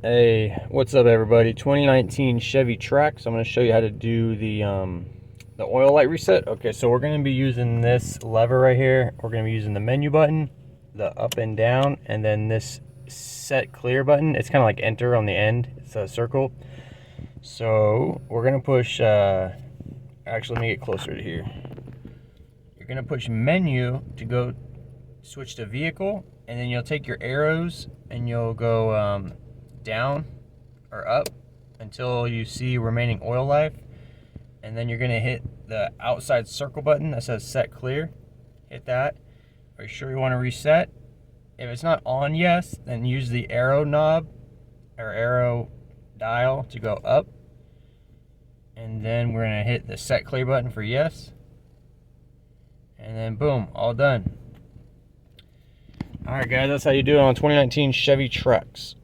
Hey, what's up everybody? 2019 Chevy Trax. I'm going to show you how to do the oil light reset. Okay, so we're going to be using this lever right here. We're going to be using the menu button, the up and down, and then this set clear button. It's kind of like enter on the end. It's a circle. So we're going to push, actually let me get closer to here. You're going to push menu to go switch to vehicle, and then you'll take your arrows and you'll go down or up until you see remaining oil life, and then you're going to hit the outside circle button that says set clear. Hit that. Are you sure you want to reset? If it's not on yes, then use the arrow knob or arrow dial to go up, and then we're going to hit the set clear button for yes, and then boom, all done. Alright guys, that's how you do it on 2019 Chevy Trax.